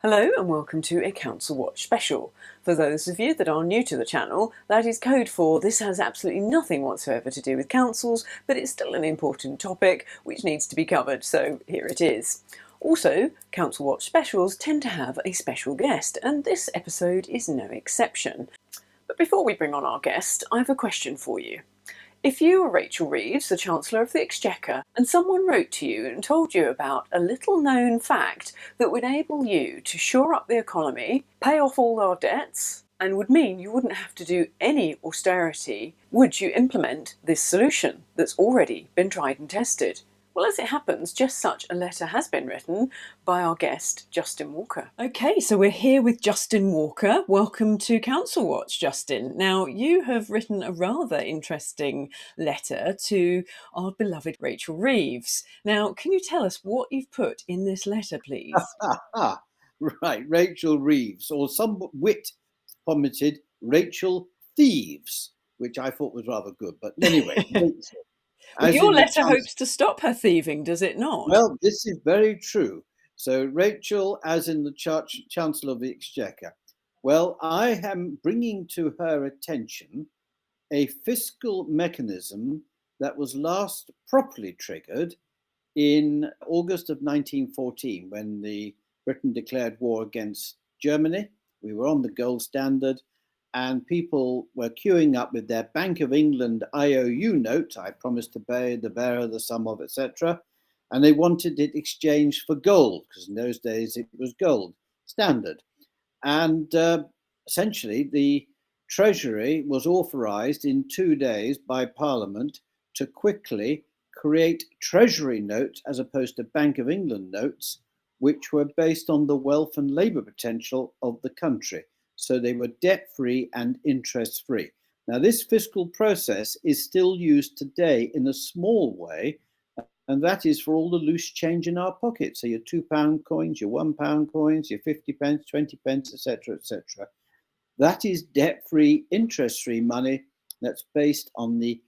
Hello and welcome to a Council Watch special. For those of you that are new to the channel, that is code for this has absolutely nothing whatsoever to do with councils, but it's still an important topic which needs to be covered, so here it is. Also, Council Watch specials tend to have a special guest, and this episode is no exception. But before we bring on our guest, I have a question for you. If you were Rachel Reeves, the Chancellor of the Exchequer, and someone wrote to you and told you about a little known fact that would enable you to shore up the economy, pay off all our debts, and would mean you wouldn't have to do any austerity, would you implement this solution that's already been tried and tested? Well, as it happens, just such a letter has been written by our guest, Justin Walker. Okay, so we're here with Justin Walker. Welcome to Council Watch, Justin. Now, you have written a rather interesting letter to our beloved Rachel Reeves. Now, can you tell us what you've put in this letter, please? Right, Rachel Reeves, or some wit commented Rachel Thieves, which I thought was rather good. But anyway, Well, as your in the letter chance. hopes to stop her thieving, does it not? Well, this is very true. So Rachel, as in the Chancellor of the Exchequer. Well, I am bringing to her attention a fiscal mechanism that was last properly triggered in August of 1914, when Britain declared war against Germany. We were on the gold standard, and people were queuing up with their Bank of England IOU note, I promised to pay the bearer the sum of, etc. And they wanted it exchanged for gold, because in those days it was gold standard. And essentially, the Treasury was authorised in 2 days by Parliament to quickly create Treasury notes as opposed to Bank of England notes, which were based on the wealth and labour potential of the country. So they were debt-free and interest-free. Now, this fiscal process is still used today in a small way, and that is for all the loose change in our pockets. So your £2 coins, your £1 coins, your 50 pence, 20 pence, etc., etc. That is debt-free, interest-free money that's based on the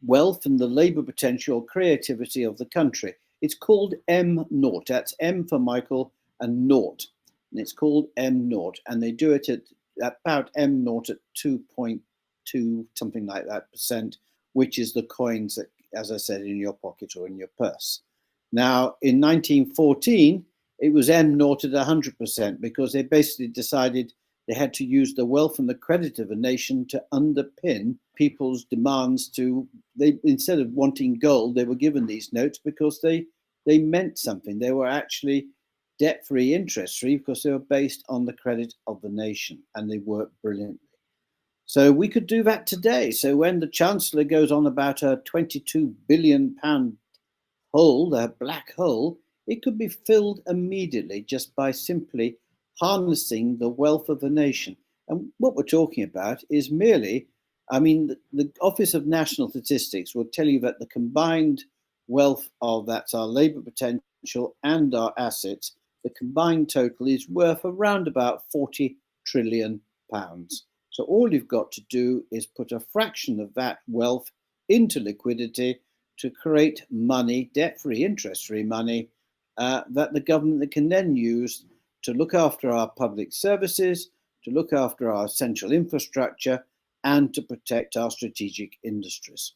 wealth and the labour potential, creativity of the country. It's called M naught. That's M for Michael and naught. And it's called M naught. And they do it at about M naught at 2.2, something like that percent, which is the coins that, as I said, in your pocket or in your purse. Now, in 1914, it was M naught at 100% because they basically decided they had to use the wealth and the credit of a nation to underpin people's demands they instead of wanting gold, they were given these notes because they meant something. They were actually debt-free, interest-free because they were based on the credit of the nation, and they worked brilliantly. So we could do that today. So when the Chancellor goes on about a £22 billion hole, a black hole, it could be filled immediately just by simply harnessing the wealth of the nation. And what we're talking about is merely, the Office of National Statistics will tell you that the combined wealth of that's our labour potential and our assets, the combined total is worth around about £40 trillion. So all you've got to do is put a fraction of that wealth into liquidity to create money, debt-free, interest-free money, that the government can then use to look after our public services, to look after our essential infrastructure, and to protect our strategic industries.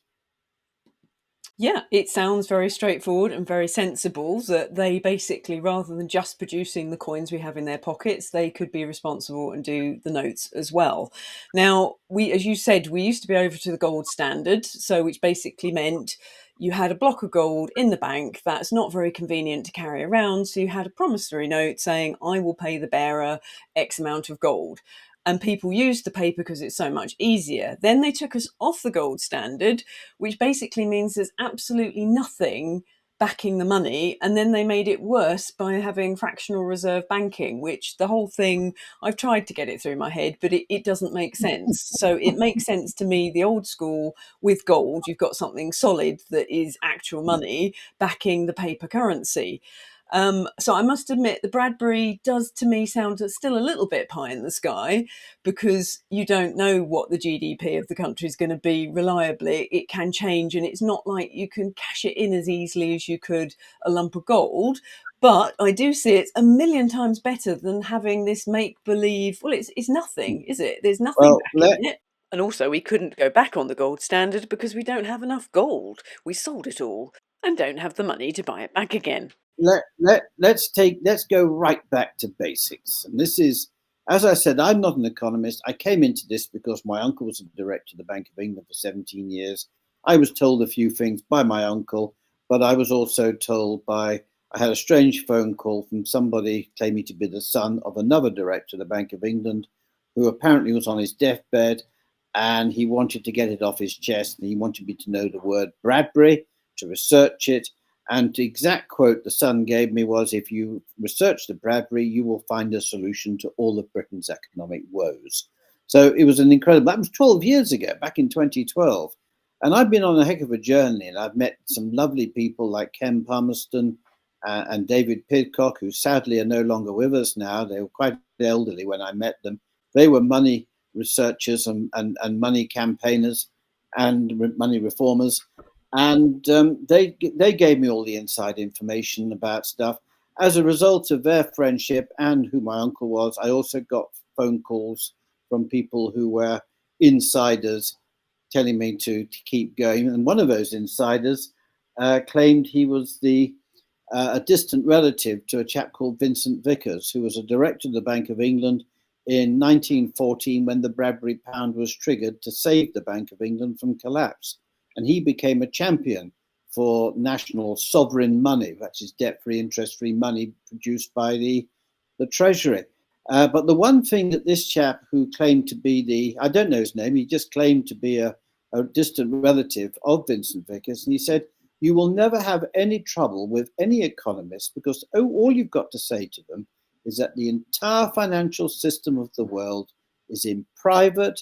Yeah, it sounds very straightforward and very sensible that they basically, rather than just producing the coins we have in their pockets, they could be responsible and do the notes as well. Now, as you said, we used to be over to the gold standard, so which basically meant you had a block of gold in the bank that's not very convenient to carry around. So you had a promissory note saying, I will pay the bearer X amount of gold. And people used the paper because it's so much easier. Then they took us off the gold standard, which basically means there's absolutely nothing backing the money. And then they made it worse by having fractional reserve banking, which the whole thing, I've tried to get it through my head, but it doesn't make sense. So it makes sense to me, the old school with gold, you've got something solid that is actual money backing the paper currency. So I must admit, the Bradbury does to me sound still a little bit pie in the sky, because you don't know what the GDP of the country is going to be reliably. It can change, and it's not like you can cash it in as easily as you could a lump of gold. But I do see it's a million times better than having this make believe. Well, it's nothing, is it? There's nothing Well, backing it. And also, we couldn't go back on the gold standard because we don't have enough gold. We sold it all and don't have the money to buy it back again. let's go right back to basics. And this is, as I said, I'm not an economist. I came into this because my uncle was a director of the Bank of England for 17 years. I was told a few things by my uncle, but I was also told by, I had a strange phone call from somebody claiming to be the son of another director of the Bank of England, who apparently was on his deathbed, and he wanted to get it off his chest, and he wanted me to know the word Bradbury, to research it. And the exact quote the son gave me was, if you research the Bradbury, you will find a solution to all of Britain's economic woes. So it was an incredible, that was 12 years ago, back in 2012. And I've been on a heck of a journey, and I've met some lovely people like Ken Palmerston and David Pidcock, who sadly are no longer with us now. They were quite elderly when I met them. They were money researchers and money campaigners and money reformers. And they gave me all the inside information about stuff. As a result of their friendship and who my uncle was, I also got phone calls from people who were insiders telling me to keep going. And one of those insiders claimed he was a distant relative to a chap called Vincent Vickers, who was a director of the Bank of England in 1914 when the Bradbury pound was triggered to save the Bank of England from collapse. And he became a champion for national sovereign money, that is debt-free, interest-free money produced by the Treasury. But the one thing that this chap who claimed to be I don't know his name, he just claimed to be a distant relative of Vincent Vickers, and he said, you will never have any trouble with any economist because all you've got to say to them is that the entire financial system of the world is in private,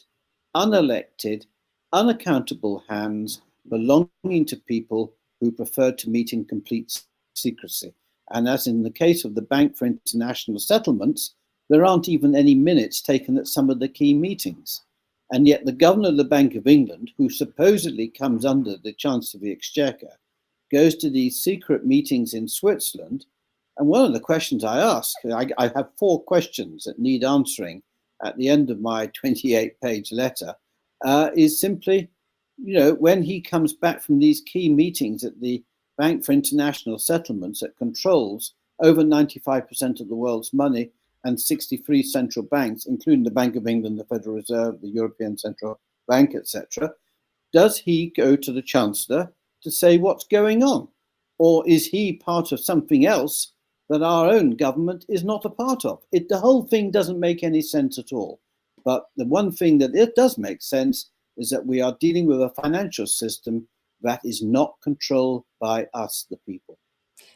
unelected, unaccountable hands belonging to people who prefer to meet in complete secrecy. And as in the case of the Bank for International Settlements, there aren't even any minutes taken at some of the key meetings. And yet the governor of the Bank of England, who supposedly comes under the Chancellor of the Exchequer, goes to these secret meetings in Switzerland. And one of the questions I ask, I have 4 questions that need answering at the end of my 28-page letter, is simply, when he comes back from these key meetings at the Bank for International Settlements that controls over 95% of the world's money and 63 central banks, including the Bank of England, the Federal Reserve, the European Central Bank, etc., does he go to the Chancellor to say what's going on? Or is he part of something else that our own government is not a part of? The whole thing doesn't make any sense at all. But the one thing that it does make sense is that we are dealing with a financial system that is not controlled by us, the people.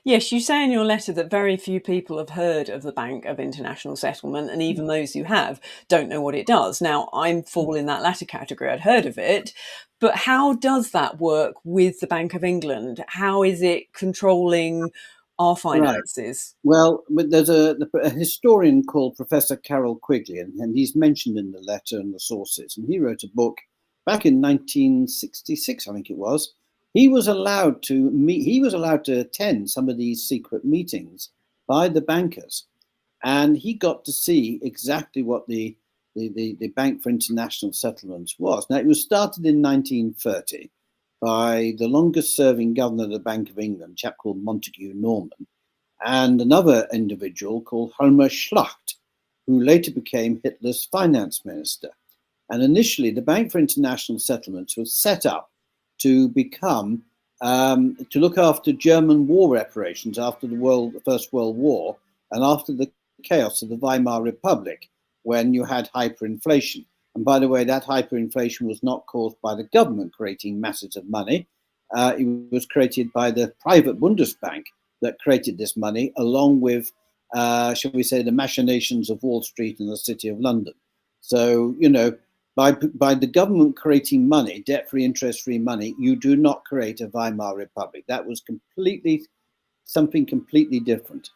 Yes, you say in your letter that very few people have heard of the Bank of International Settlement, and even those who have don't know what it does. Now, I'm fall in that latter category. I'd heard of it, but how does that work with the Bank of England? How is it controlling our Right. finances? Well, there's a historian called Professor Carroll Quigley, and he's mentioned in the letter and the sources. And he wrote a book back in 1966, I think it was. He was allowed to meet. He was allowed to attend some of these secret meetings by the bankers, and he got to see exactly what the Bank for International Settlements was. Now, it was started in 1930 by the longest serving governor of the Bank of England, a chap called Montague Norman, and another individual called Helmer Schlacht, who later became Hitler's finance minister. And initially, the Bank for International Settlements was set up to become to look after German war reparations after the First World War and after the chaos of the Weimar Republic, when you had hyperinflation. And by the way, that hyperinflation was not caused by the government creating masses of money. It was created by the private Bundesbank that created this money, along with, shall we say, the machinations of Wall Street and the City of London. So, by the government creating money, debt-free, interest-free money, you do not create a Weimar Republic. That was something completely different.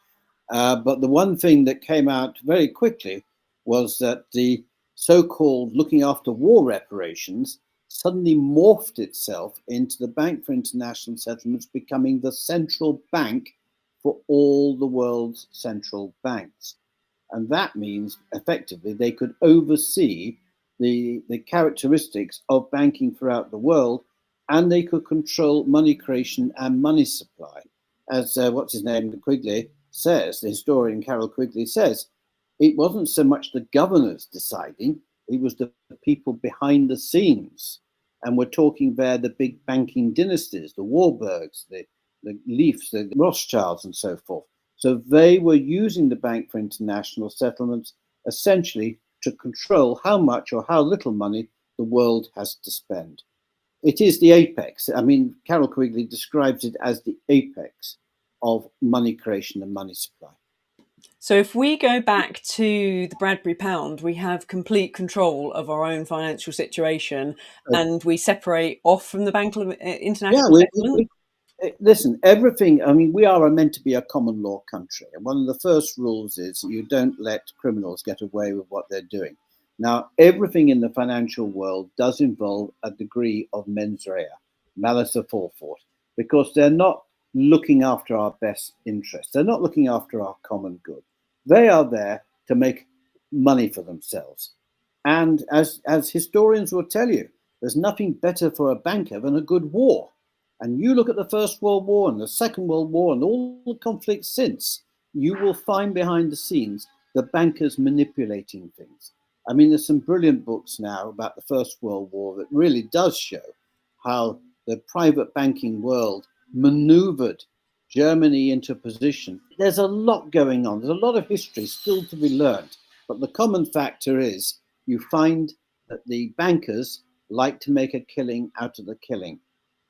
But the one thing that came out very quickly was that the so-called looking after war reparations suddenly morphed itself into the Bank for International Settlements becoming the central bank for all the world's central banks. And that means effectively they could oversee the characteristics of banking throughout the world, and they could control money creation and money supply. As what's his name, Quigley says, the historian Carol Quigley says, it wasn't so much the governors deciding, it was the people behind the scenes. And we're talking there the big banking dynasties, the Warburgs, the Leafs, the Rothschilds, and so forth. So they were using the Bank for International Settlements essentially to control how much or how little money the world has to spend. It is the apex. I mean, Carol Quigley describes it as the apex of money creation and money supply. So if we go back to the Bradbury pound, we have complete control of our own financial situation, Uh, and we separate off from the Bank of yeah, International Settlement. listen, everything, I mean, we are meant to be a common law country. And one of the first rules is you don't let criminals get away with what they're doing. Now, everything in the financial world does involve a degree of mens rea, malice aforethought, because they're not looking after our best interests. They're not looking after our common good. They are there to make money for themselves. And as historians will tell you, there's nothing better for a banker than a good war. And you look at the First World War and the Second World War and all the conflicts since, you will find behind the scenes the bankers manipulating things. I mean, there's some brilliant books now about the First World War that really does show how the private banking world maneuvered Germany into position. There's a lot going on. There's a lot of history still to be learned. But the common factor is you find that the bankers like to make a killing out of the killing.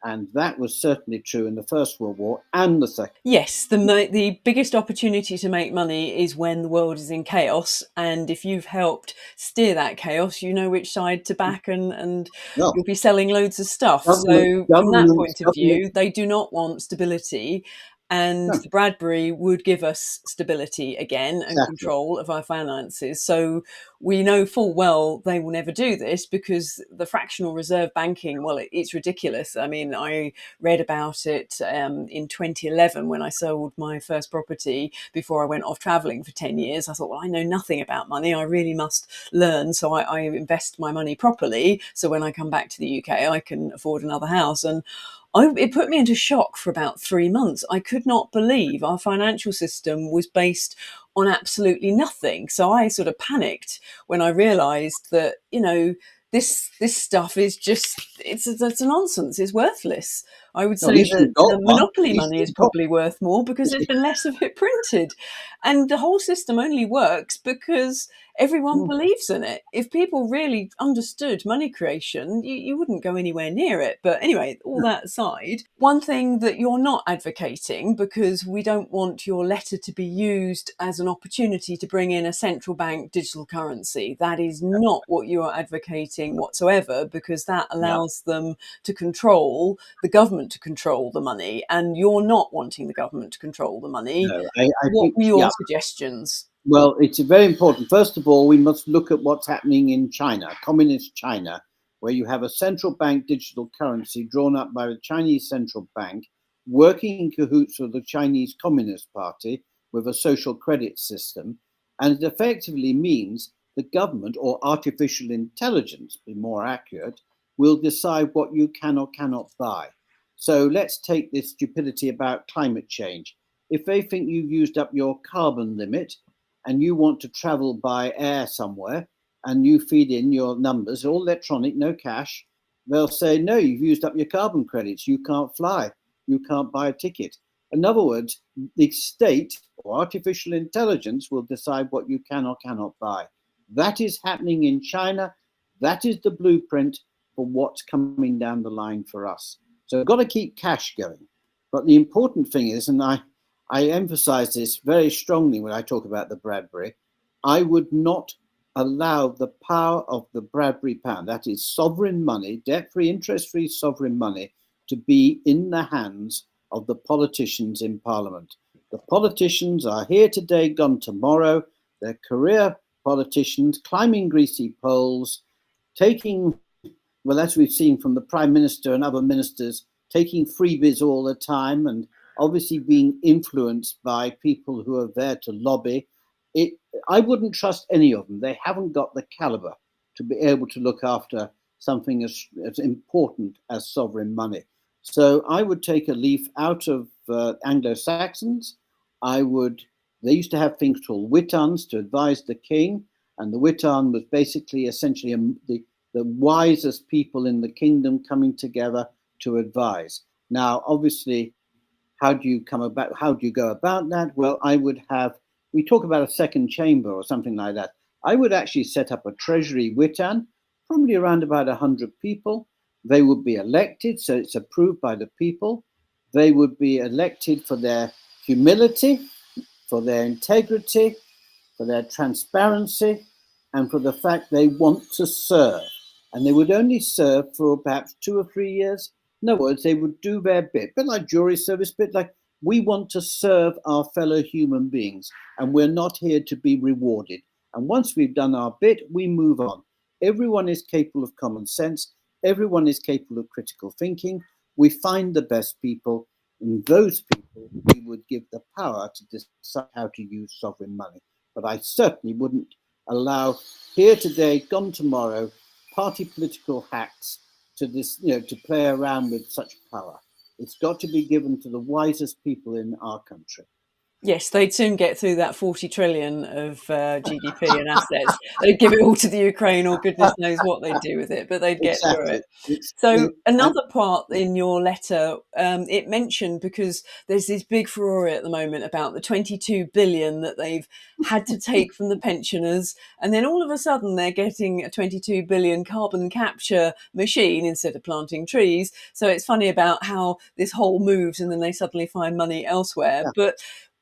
And that was certainly true in the First World War and the Second. Yes, the biggest opportunity to make money is when the world is in chaos, and if you've helped steer that chaos, you know which side to back, and No, you'll be selling loads of stuff. government, So from that governments, point of government. view, they do not want stability, and No, the Bradbury would give us stability again and exactly. control of our finances. So we know full well they will never do this, because the fractional reserve banking, well, it's ridiculous. I mean, I read about it in 2011 when I sold my first property before I went off traveling for 10 years. I thought, well, I know nothing about money. I really must learn. So I invest my money properly. So when I come back to the UK, I can afford another house. And it put me into shock for about 3 months. I could not believe our financial system was based on absolutely nothing. So I sort of panicked when I realised that, this stuff is just it's a nonsense. It's worthless. I would No, at say least that you've got one. At monopoly least money is you've got. probably worth more because there's been less of it printed, and the whole system only works because everyone Mm, believes in it. If people really understood money creation, you wouldn't go anywhere near it. But anyway, all that aside, one thing that you're not advocating, because we don't want your letter to be used as an opportunity to bring in a central bank digital currency. That is not what you are advocating whatsoever, because that yeah, allows them to control the government, to control the money, and you're not wanting the government to control the money. no, I What think, were yeah. your suggestions? Well, it's very important. First of all, we must look at what's happening in China, communist China, where you have a central bank digital currency drawn up by the Chinese central bank, working in cahoots with the Chinese Communist Party with a social credit system. And it effectively means the government, or artificial intelligence, be more accurate, will decide what you can or cannot buy. So let's take this stupidity about climate change. If they think you've used up your carbon limit, and you want to travel by air somewhere and you feed in your numbers, all electronic, no cash, they'll say, no, you've used up your carbon credits. You can't fly. You can't buy a ticket. In other words, the state or artificial intelligence will decide what you can or cannot buy. That is happening in China. That is the blueprint for what's coming down the line for us. So we've got to keep cash going. But the important thing is, and I emphasize this very strongly when I talk about the Bradbury, I would not allow the power of the Bradbury pound, that is sovereign money, debt-free, interest-free sovereign money, to be in the hands of the politicians in Parliament. The politicians are here today, gone tomorrow. They're career politicians climbing greasy poles, taking, well, as we've seen from the Prime Minister and other ministers, taking freebies all the time and obviously being influenced by people who are there to lobby. It, I wouldn't trust any of them. They haven't got the caliber to be able to look after something as important as sovereign money. So I would take a leaf out of Anglo-Saxons. I would. They used to have things called witans to advise the king, and the witan was basically essentially the wisest people in the kingdom coming together to advise. Now, obviously, how do you go about that? Well, I would have, we talk about a second chamber or something like that. I would actually set up a treasury witan, probably around about 100 people. They would be elected, so it's approved by the people. They would be elected for their humility, for their integrity, for their transparency, and for the fact they want to serve. And they would only serve for perhaps 2 or 3 years. In other words, they would do their bit, bit like jury service, bit like we want to serve our fellow human beings, and we're not here to be rewarded. And once we've done our bit, we move on. Everyone is capable of common sense. Everyone is capable of critical thinking. We find the best people, and those people we would give the power to decide how to use sovereign money. But I certainly wouldn't allow here today, gone tomorrow, party political hacks to this, to play around with such power. It's got to be given to the wisest people in our country. Yes, they'd soon get through that 40 trillion of GDP and assets. They'd give it all to the Ukraine, or goodness knows what they'd do with it, but they'd get through Exactly. it. So And another part in your letter, it mentioned, because there's this big furore at the moment about the 22 billion that they've had to take from the pensioners, and then all of a sudden they're getting a 22 billion carbon capture machine instead of planting trees. So it's funny about how this whole moves, and then they suddenly find money elsewhere. yeah, But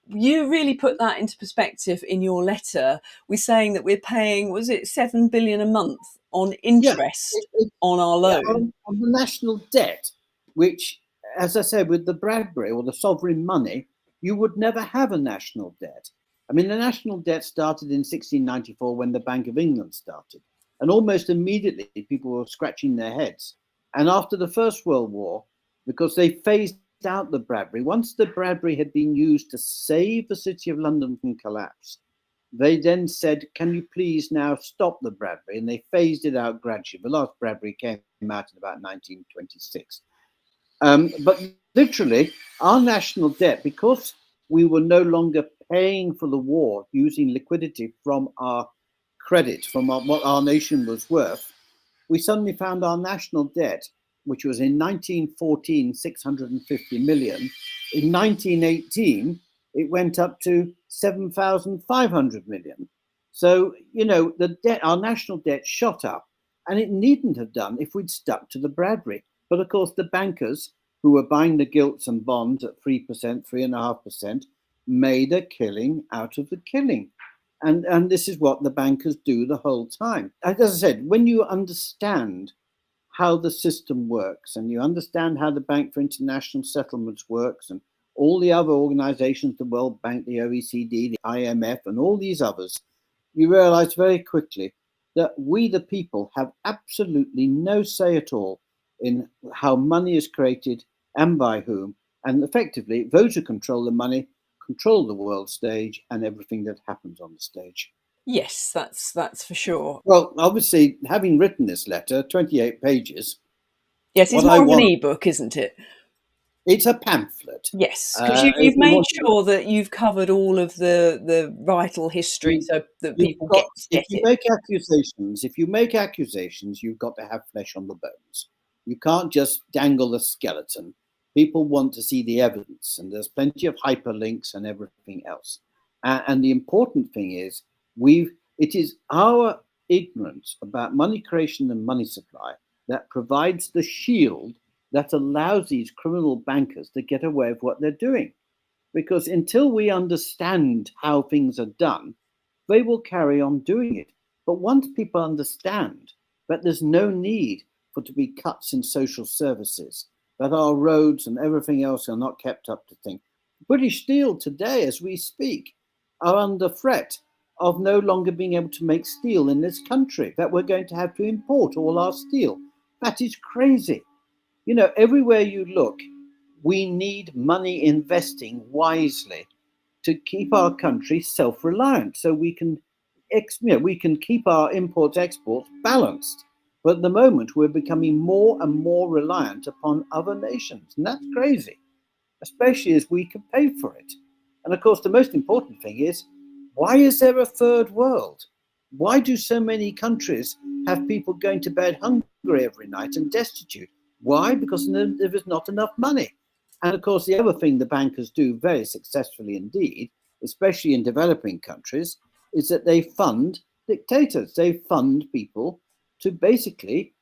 you really put that into perspective in your letter. We're saying that we're paying, was it 7 billion a month on yeah, interest on our yeah, loan? on the national debt, which, as I said, with the Bradbury or the sovereign money, you would never have a national debt. I mean, the national debt started in 1694 when the Bank of England started. And almost immediately, people were scratching their heads. And after the First World War, because they phased out the Bradbury, once the Bradbury had been used to save the City of London from collapse, they then said, can you please now stop the Bradbury? And they phased it out gradually. The last Bradbury came out in about 1926. But literally, our national debt, because we were no longer paying for the war using liquidity from our credit, from what our nation was worth, we suddenly found our national debt, which was in 1914 650 million. In 1918, it went up to 7,500 million. So, the debt, our national debt shot up, and it needn't have done if we'd stuck to the Bradbury. But of course, the bankers who were buying the gilts and bonds at 3%, 3.5%, made a killing out of the killing. And this is what the bankers do the whole time. As I said, when you understand how the system works and you understand how the Bank for International Settlements works and all the other organizations, the World Bank, the OECD, the IMF, and all these others, you realize very quickly that we, the people, have absolutely no say at all in how money is created and by whom. And effectively, those who control the money control the world stage and everything that happens on the stage. Yes, that's for sure. Well, obviously, having written this letter, 28 pages, Yes, it's what I more of an want, e-book, isn't it? it's a pamphlet. Yes, because If you've you made want to, sure that you've covered all of the vital history you, so that you've people got, get it. if you make accusations, you've got to have flesh on the bones. You can't just dangle the skeleton. People want to see the evidence, and there's plenty of hyperlinks and everything else. And the important thing is, it is our ignorance about money creation and money supply that provides the shield that allows these criminal bankers to get away with what they're doing. Because until we understand how things are done, they will carry on doing it. But once people understand that there's no need for to be cuts in social services, that our roads and everything else are not kept up to thing. British Steel today, as we speak, are under threat of no longer being able to make steel in this country, that we're going to have to import all our steel. That is crazy. Everywhere you look, we need money investing wisely to keep our country self-reliant, so we can keep our imports exports balanced. But at the moment, we're becoming more and more reliant upon other nations, and that's crazy, especially as we can pay for it. And of course, the most important thing is, why is there a third world? Why do so many countries have people going to bed hungry every night and destitute? Why? Because there is not enough money. And of course, the other thing the bankers do very successfully indeed, especially in developing countries, is that they fund dictators. They fund people to basically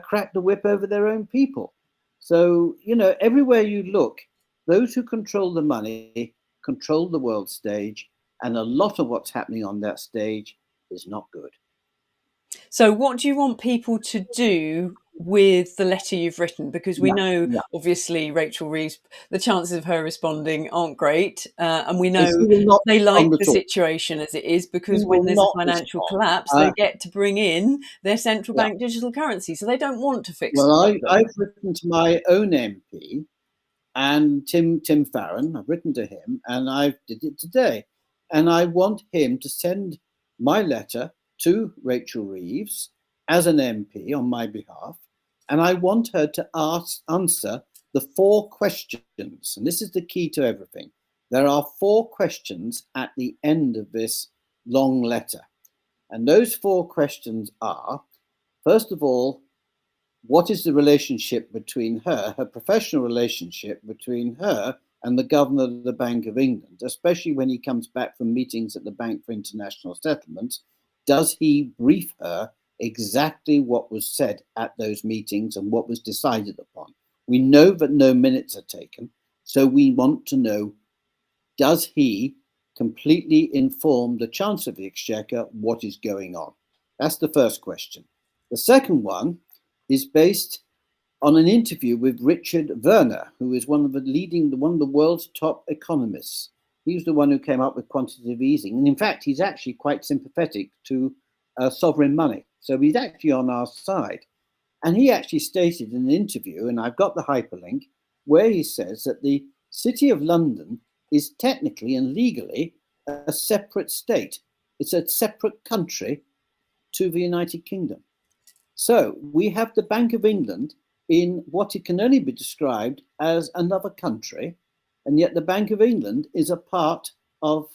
crack the whip over their own people. So, everywhere you look, those who control the money control the world stage, and a lot of what's happening on that stage is not good. So, what do you want people to do with the letter you've written? Because we Yeah, know, yeah. obviously, Rachel Reeves, the chances of her responding aren't great. And we And know she will not they like respond the at all. situation as it is, She because when will there's a not financial respond. collapse, they Uh, get to bring in their central yeah. bank digital currency. So, they don't want to fix Well, the I've problem. written to my own MP and Tim Farron. I've written to him, and I did it today. And I want him to send my letter to Rachel Reeves as an MP on my behalf, and I want her to answer the 4 questions. And this is the key to everything. There are 4 questions at the end of this long letter, and those 4 questions are: first of all, what is the relationship between her professional relationship between her and the governor of the Bank of England, especially when he comes back from meetings at the Bank for International Settlements? Does he brief her exactly what was said at those meetings and what was decided upon? We know that no minutes are taken, so we want to know, does he completely inform the Chancellor of the Exchequer what is going on? That's the first question. The second one is based on an interview with Richard Werner, who is one of the world's top economists. He's the one who came up with quantitative easing, and in fact, he's actually quite sympathetic to sovereign money. So he's actually on our side. And he actually stated in an interview, and I've got the hyperlink, where he says that the City of London is technically and legally a separate state. It's a separate country to the United Kingdom. So we have the Bank of England in what it can only be described as another country, and yet the Bank of England is a part of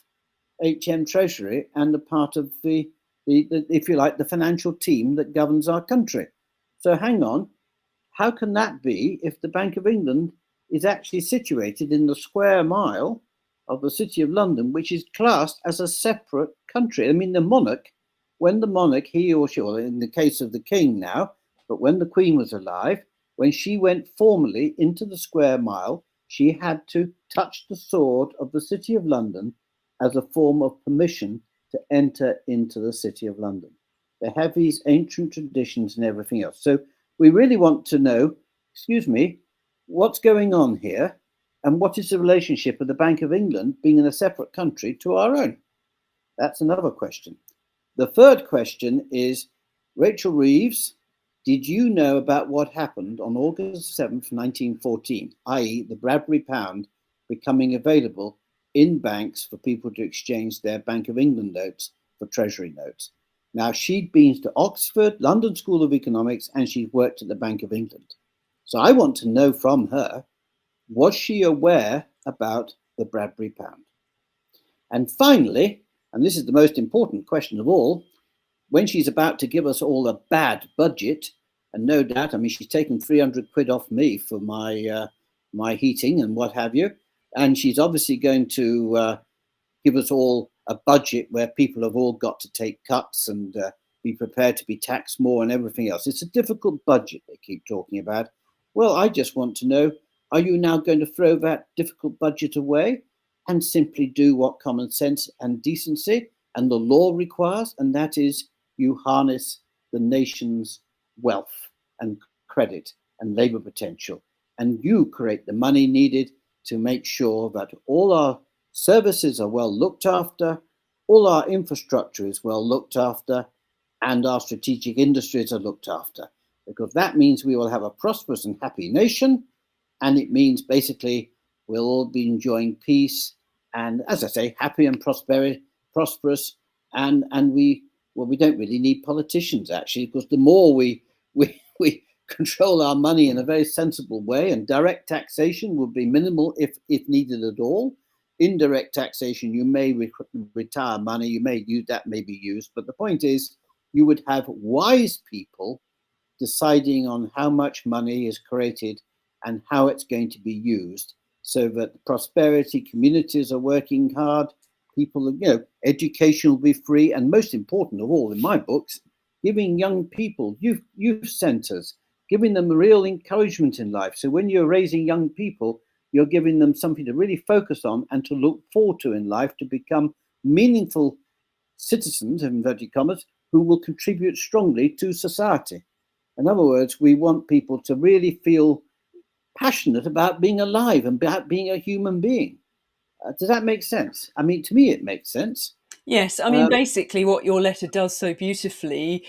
HM Treasury and a part of the if you like, the financial team that governs our country. So hang on, how can that be if the Bank of England is actually situated in the square mile of the City of London, which is classed as a separate country? I mean, the monarch, when the monarch, he or she, or in the case of the king now, but when the Queen was alive, when she went formally into the square mile, she had to touch the sword of the City of London as a form of permission to enter into the City of London. They have these ancient traditions and everything else. So we really want to know, excuse me, what's going on here, and what is the relationship of the Bank of England being in a separate country to our own? That's another question. The third question is, Rachel Reeves, did you know about what happened on August 7th, 1914, i.e., the Bradbury pound becoming available in banks for people to exchange their Bank of England notes for Treasury notes? Now, she'd been to Oxford, London School of Economics, and she'd worked at the Bank of England. So I want to know from her, was she aware about the Bradbury pound? And finally, and this is the most important question of all, when she's about to give us all a bad budget, and no doubt, I mean, she's taken 300 quid off me for my heating and what have you, and she's obviously going to give us all a budget where people have all got to take cuts and be prepared to be taxed more and everything else. It's a difficult budget they keep talking about. Well, I just want to know, are you now going to throw that difficult budget away and simply do what common sense and decency and the law requires? And that is, you harness the nation's wealth and credit and labor potential, and you create the money needed to make sure that all our services are well looked after, all our infrastructure is well looked after, and our strategic industries are looked after. Because that means we will have a prosperous and happy nation, and it means basically we'll all be enjoying peace and, as I say, happy and prosperous, and we don't really need politicians actually, because the more we control our money in a very sensible way, and direct taxation will be minimal if needed at all. Indirect taxation, you may retire money, you may use that, may be used, but the point is, you would have wise people deciding on how much money is created and how it's going to be used, so that prosperity communities are working hard, people, education will be free, and most important of all in my books, giving young people youth centers, giving them real encouragement in life. So when you're raising young people, you're giving them something to really focus on and to look forward to in life, to become meaningful citizens, in inverted commas, who will contribute strongly to society. In other words, we want people to really feel passionate about being alive and about being a human being. Does that make sense? I mean, to me, it makes sense. Yes, I mean, Uh, basically, what your letter does so beautifully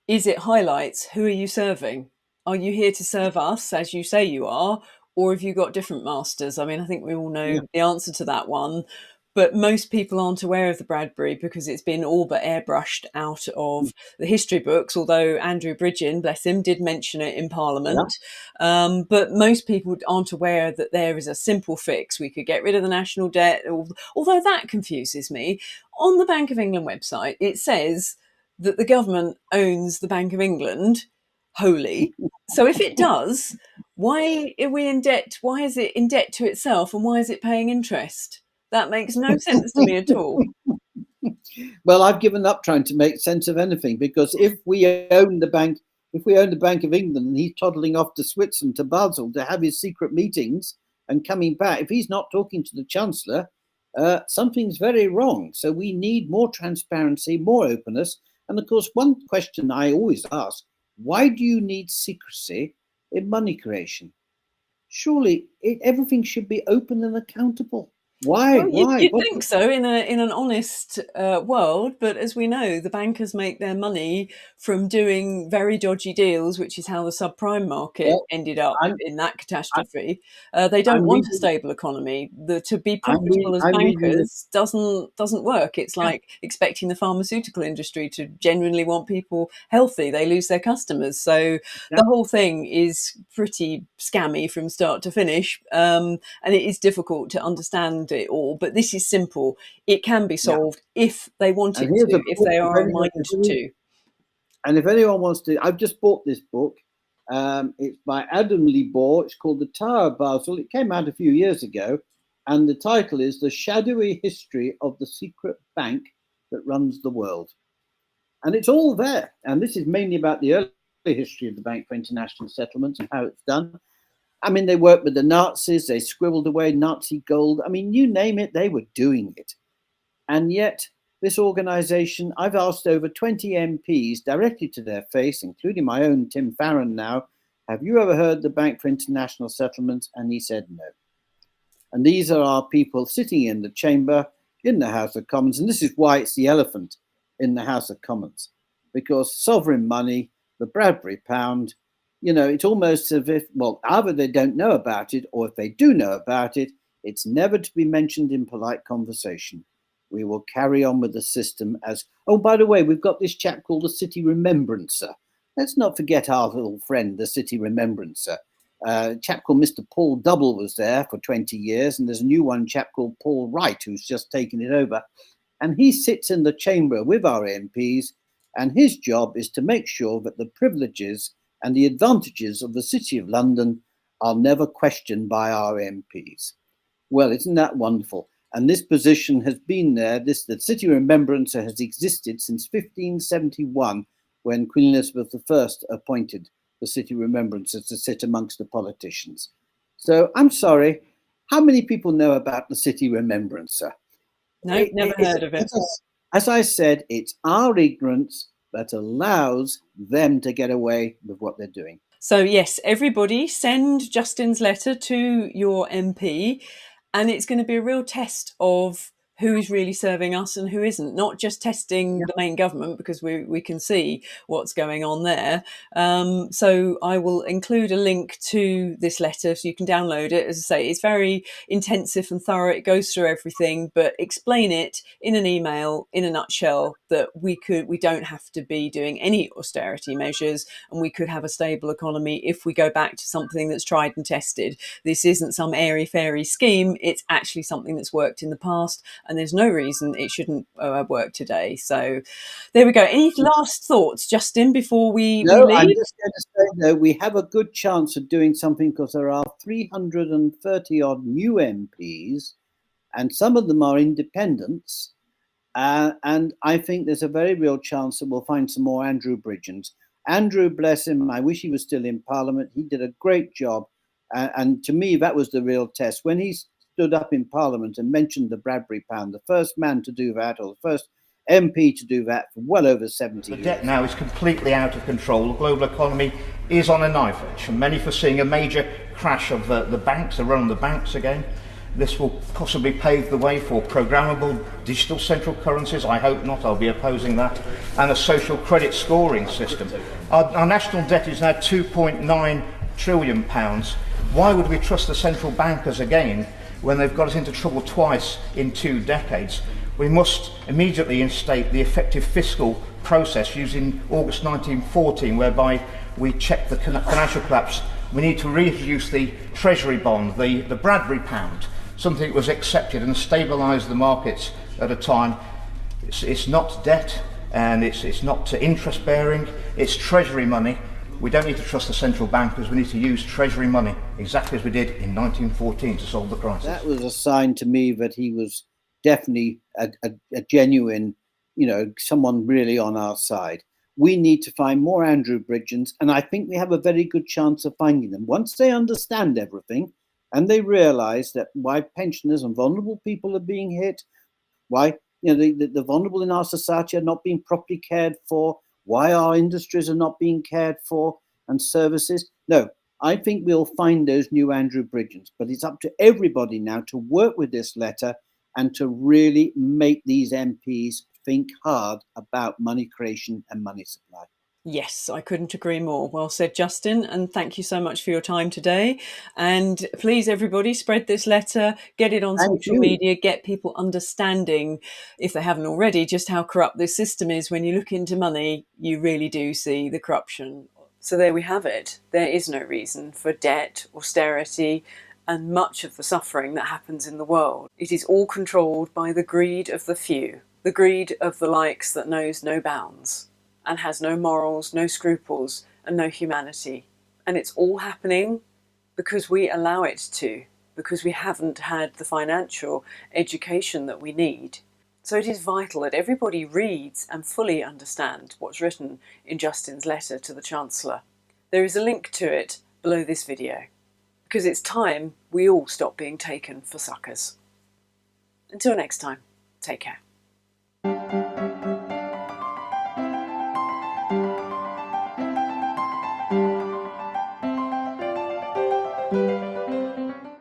is it highlights who are you serving? Are you here to serve us, as you say you are, or have you got different masters? I mean, I think we all yeah. know the answer to that one, but most people aren't aware of the Bradbury because it's been all but airbrushed out of the history books, although Andrew Bridgen, bless him, did mention it in Yeah. Parliament. But most people aren't aware that there is a simple fix. We could get rid of the national debt, although that confuses me. On the Bank of England website, it says that the government owns the Bank of England wholly. So if it does, why are we in debt? Why is it in debt to itself, and why is it paying interest? That makes no sense to me at all. Well, I've given up trying to make sense of anything, because if we own the Bank of England and he's toddling off to Switzerland, to Basel, to have his secret meetings and coming back, if he's not talking to the chancellor, something's very wrong. So we need more transparency, more openness. And of course, one question I always ask: why do you need secrecy in money creation? Surely everything should be open and accountable. Why? Well, Why? you'd What? think so in an honest world, but as we know, the bankers make their money from doing very dodgy deals, which is how the subprime market Well, ended up I'm in that I'm, catastrophe. They don't I'm want a reading. stable economy. To be profitable as I'm reading the. bankers doesn't work. It's Yeah, like expecting the pharmaceutical industry to genuinely want people healthy. They lose their customers. So yeah, the whole thing is pretty scammy from start to finish. And it is difficult to understand it all, but this is simple. It can be yeah. solved if they want And it here's to, a if book. they are a mind to. If anyone wants to, I've just bought this book. It's by Adam Libor. It's called The Tower of Basel. It came out a few years ago, and the title is The Shadowy History of the Secret Bank That Runs the World. And it's all there. And this is mainly about the early history of the Bank for International Settlements and how it's done. I mean, they worked with the Nazis, they scribbled away Nazi gold. I mean, you name it, they were doing it. And yet, this organization, I've asked over 20 MPs directly to their face, including my own Tim Farron now, have you ever heard the Bank for International Settlements? And he said no. And these are our people sitting in the chamber in the House of Commons. And this is why it's the elephant in the House of Commons, because sovereign money, the Bradbury pound, it's almost as if, well, either they don't know about it, or if they do know about it, it's never to be mentioned in polite conversation. We will carry on with the system as, oh, by the way, we've got this chap called the City Remembrancer. Let's not forget our little friend, the City Remembrancer. A chap called Mr. Paul Double was there for 20 years, and there's a new one chap called Paul Wright who's just taken it over. And he sits in the chamber with our MPs, and his job is to make sure that the privileges and the advantages of the City of London are never questioned by our MPs. Well, isn't that wonderful? And this position has been there. The City Remembrancer has existed since 1571, when Queen Elizabeth I appointed the City Remembrancer to sit amongst the politicians. So I'm sorry, how many people know about the City Remembrancer? Nope, never It's, heard of it. as I said, it's our ignorance that allows them to get away with what they're doing. So, yes, everybody send Justin's letter to your MP, and it's going to be a real test of who is really serving us and who isn't, not just testing the main government, because we can see what's going on there. So I will include a link to this letter so you can download it. As I say, it's very intensive and thorough. It goes through everything, but explain it in an email in a nutshell, that we don't have to be doing any austerity measures, and we could have a stable economy if we go back to something that's tried and tested. This isn't some airy fairy scheme. It's actually something that's worked in the past, and there's no reason it shouldn't work today. So there we go. Any last thoughts, Justin, before we No, I'm leave? just going to say, though, we have a good chance of doing something because there are 330 odd new MPs, and some of them are independents. And I think there's a very real chance that we'll find some more Andrew Bridgens. Andrew, bless him, I wish he was still in Parliament. He did a great job. And to me, that was the real test. When he stood up in Parliament and mentioned the Bradbury pound, the first man to do that, or the first MP to do that for well over 70 years. The debt now is completely out of control. The global economy is on a knife edge, and many foreseeing a major crash of the banks, the run on the banks again. This will possibly pave the way for programmable digital central currencies. I hope not, I'll be opposing that. And a social credit scoring system. Our national debt is now £2.9 trillion. Why would we trust the central bankers again when they've got us into trouble twice in 2 decades? We must immediately instate the effective fiscal process used in August 1914, whereby we checked the financial collapse. We need to reintroduce the Treasury bond, the Bradbury pound, something that was accepted and stabilised the markets at a time. It's not debt, and it's not interest bearing, it's Treasury money. We don't need to trust the central bankers, we need to use Treasury money, exactly as we did in 1914 to solve the crisis. That was a sign to me that he was definitely a genuine, someone really on our side. We need to find more Andrew Bridgens, and I think we have a very good chance of finding them. Once they understand everything and they realise that why pensioners and vulnerable people are being hit, why the vulnerable in our society are not being properly cared for, why our industries are not being cared for, and services. No, I think we'll find those new Andrew Bridgens, but it's up to everybody now to work with this letter and to really make these MPs think hard about money creation and money supply. Yes, I couldn't agree more. Well said, Justin, and thank you so much for your time today. And please, everybody, spread this letter, get it on Thank social you. media, get people understanding, if they haven't already, just how corrupt this system is. When you look into money, you really do see the corruption. So there we have it. There is no reason for debt, austerity, and much of the suffering that happens in the world. It is all controlled by the greed of the few, the greed of the likes that knows no bounds and has no morals, no scruples, and no humanity. And it's all happening because we allow it to, because we haven't had the financial education that we need. So it is vital that everybody reads and fully understand what's written in Justin's letter to the Chancellor. There is a link to it below this video, because it's time we all stop being taken for suckers. Until next time, take care.